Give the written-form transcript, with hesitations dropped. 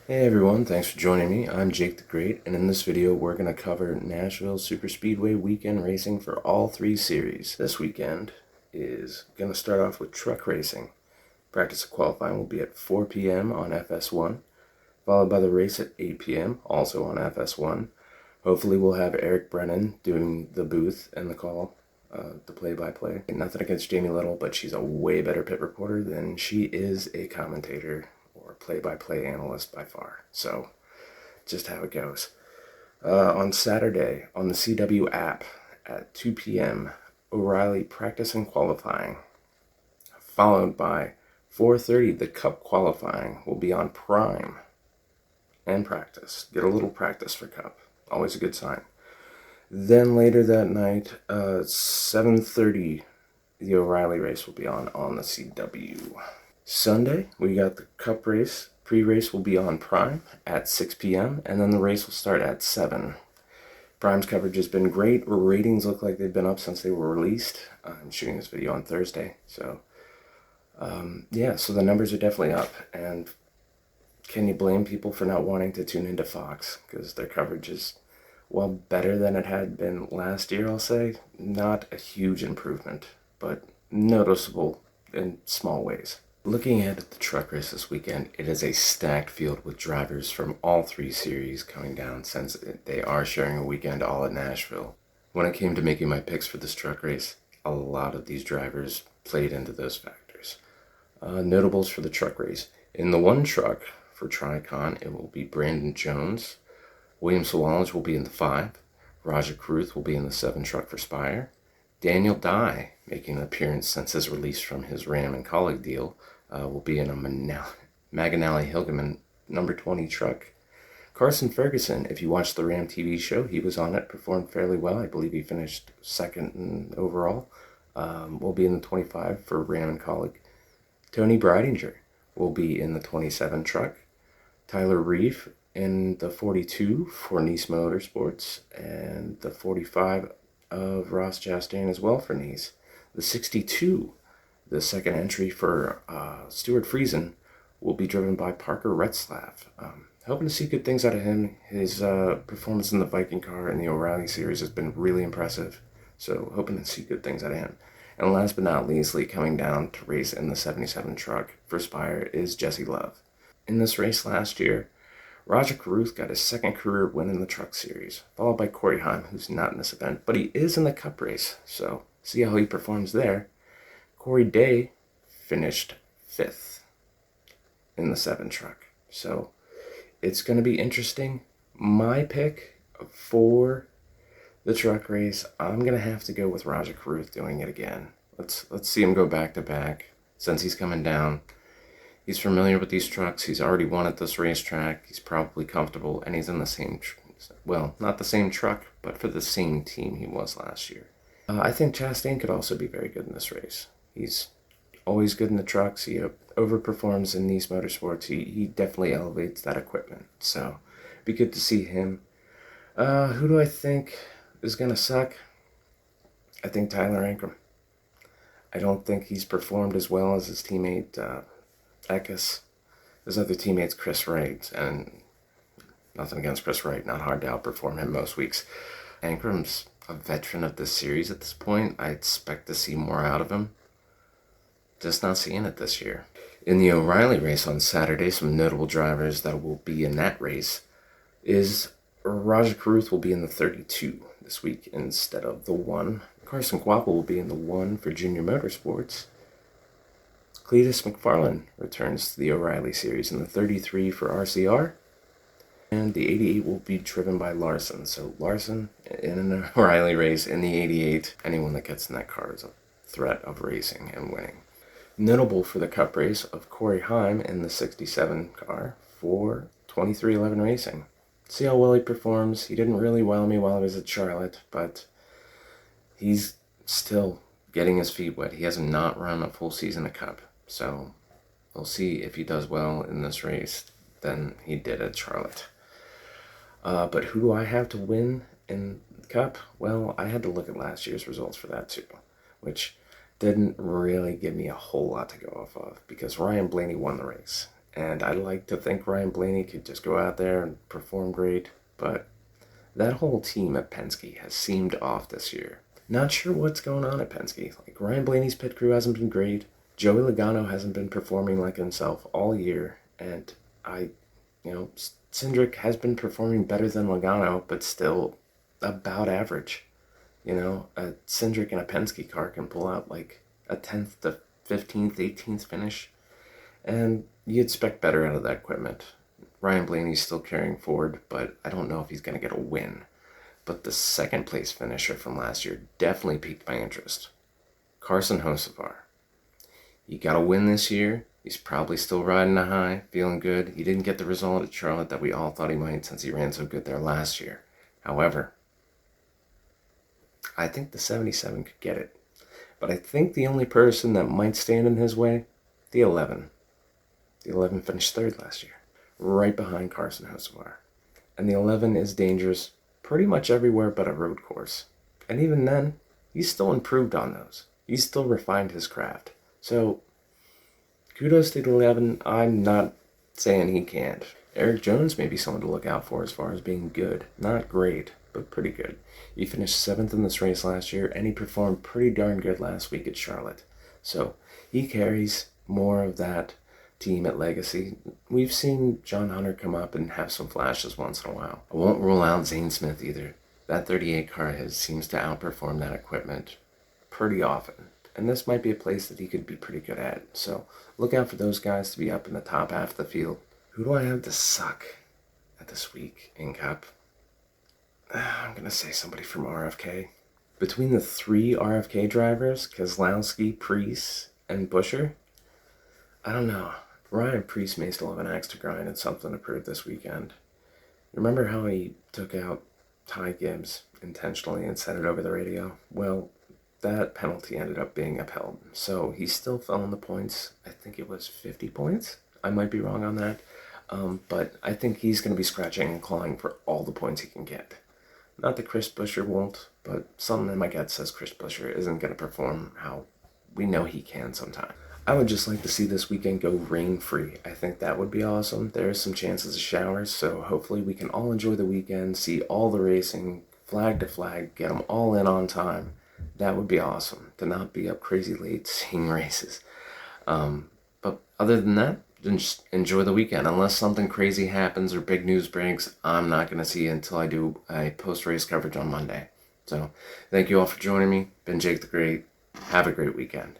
Hey everyone, thanks for joining me. I'm Jake the Great, and in this video we're going to cover Nashville Super Speedway weekend racing for all three series. This weekend is going to start off with truck racing. Practice and qualifying will be at 4 p.m. on FS1, followed by the race at 8 p.m., also on FS1. Hopefully we'll have Eric Brennan doing the booth and the call, the play-by-play. Nothing against Jamie Little, but she's a way better pit reporter than she is a commentator or play-by-play analyst by far. So, just how it goes. On Saturday, on the CW app at 2 p.m., O'Reilly practice and qualifying, followed by 4:30, the Cup qualifying will be on Prime and practice. Get a little practice for Cup. Always a good sign. Then later that night, 7:30, the O'Reilly race will be on the CW. Sunday, we got the Cup race. Pre-race will be on Prime at 6 p.m. and then the race will start at 7. Prime's coverage has been great. Ratings look like they've been up since they were released. I'm shooting this video on Thursday, so so the numbers are definitely up. And can you blame people for not wanting to tune into Fox? Because their coverage is, well, better than it had been last year, I'll say. Not a huge improvement, but noticeable in small ways. Looking ahead at the truck race this weekend, it is a stacked field with drivers from all three series coming down since they are sharing a weekend all at Nashville. When it came to making my picks for this truck race, a lot of these drivers played into those factors. Notables for the truck race. In the one truck for Tricon, it will be Brandon Jones. William Sawalage will be in the 5. Roger Carruth will be in the 7 truck for Spire. Daniel Dye, making an appearance since his release from his Ram and Colleague deal, will be in a Maganelli Hilgeman number 20 truck. Carson Ferguson, if you watched the Ram TV show, he was on it, performed fairly well. I believe he finished second overall. Will be in the 25 for Ram and Colleague. Tony Breidinger will be in the 27 truck. Tyler Reef in the 42 for Nice Motorsports, and the 45 of Ross Chastain as well for Nice. The 62, the second entry for Stuart Friesen, will be driven by Parker Retzlaff. Hoping to see good things out of him. His performance in the Viking car in the O'Reilly series has been really impressive, so hoping to see good things out of him. And last but not leastly, coming down to race in the 77 truck for Spire is Jesse Love. In this race last year, Roger Carruth got his second career win in the truck series, followed by Corey Heim, who's not in this event, but he is in the Cup race, so see how he performs there. Corey Day finished 5th in the 7 truck, so it's going to be interesting. My pick for the truck race, I'm going to have to go with Roger Carruth doing it again. Let's see him go back to back since he's coming down. He's familiar with these trucks. He's already won at this racetrack. He's probably comfortable, and he's in the same, well, not the same truck, but for the same team he was last year. I think Chastain could also be very good in this race. He's always good in the trucks. He overperforms in Nice Motorsports. He definitely elevates that equipment. So, it'd be good to see him. Who do I think is going to suck? I think Tyler Ankrum. I don't think he's performed as well as his teammate Eckes. His other teammate's Chris Wright, and nothing against Chris Wright, not hard to outperform him most weeks. Ankrum's a veteran of this series at this point. I expect to see more out of him. Just not seeing it this year. In the O'Reilly race on Saturday, some notable drivers that will be in that race is Roger Carruth will be in the 32 this week instead of the 1. Carson Guapa will be in the 1 for Junior Motorsports. Cletus McFarlane returns to the O'Reilly series in the 33 for RCR. And the 88 will be driven by Larson. So Larson in an O'Reilly race in the 88. Anyone that gets in that car is a threat of racing and winning. Notable for the Cup race of Corey Heim in the 67 car for 2311 Racing. See how well he performs. He didn't really wow me while I was at Charlotte, but he's still getting his feet wet. He has not run a full season of Cup. So we'll see if he does well in this race than he did at Charlotte. But who do I have to win in the Cup? Well, I had to look at last year's results for that too, which didn't really give me a whole lot to go off of because Ryan Blaney won the race. And I like to think Ryan Blaney could just go out there and perform great, but that whole team at Penske has seemed off this year. Not sure what's going on at Penske. Like, Ryan Blaney's pit crew hasn't been great. Joey Logano hasn't been performing like himself all year. And Cindric has been performing better than Logano, but still about average. A Cindric in a Penske car can pull out like a 10th to 15th, 18th finish. And you expect better out of that equipment. Ryan Blaney's still carrying forward, but I don't know if he's going to get a win. But the second place finisher from last year definitely piqued my interest. Carson Hocevar. He got a win this year. He's probably still riding a high, feeling good. He didn't get the result at Charlotte that we all thought he might since he ran so good there last year. However, I think the 77 could get it. But I think the only person that might stand in his way, the 11. The 11 finished third last year, right behind Carson Hocevar. And the 11 is dangerous pretty much everywhere but a road course. And even then, he's still improved on those. He's still refined his craft. So, kudos to the 11. I'm not saying he can't. Eric Jones may be someone to look out for as far as being good. Not great, but pretty good. He finished 7th in this race last year, and he performed pretty darn good last week at Charlotte. So, he carries more of that team at Legacy. We've seen John Hunter come up and have some flashes once in a while. I won't rule out Zane Smith either. That 38 car seems to outperform that equipment pretty often. And this might be a place that he could be pretty good at. So look out for those guys to be up in the top half of the field. Who do I have to suck at this week in Cup? I'm going to say somebody from RFK. Between the 3 RFK drivers, Keselowski, Preece, and Buescher, I don't know. Ryan Preece may still have an axe to grind and something to prove this weekend. Remember how he took out Ty Gibbs intentionally and said it over the radio? Well, that penalty ended up being upheld. So he still fell in the points. I think it was 50 points. I might be wrong on that. But I think he's going to be scratching and clawing for all the points he can get. Not that Chris Buescher won't, but something in my gut says Chris Buescher isn't going to perform how we know he can sometime. I would just like to see this weekend go rain-free. I think that would be awesome. There's some chances of showers, so hopefully we can all enjoy the weekend, see all the racing, flag to flag, get them all in on time. That would be awesome, to not be up crazy late seeing races. But other than that, just enjoy the weekend. Unless something crazy happens or big news breaks, I'm not going to see you until I do a post-race coverage on Monday. So thank you all for joining me. Been Jake the Great. Have a great weekend.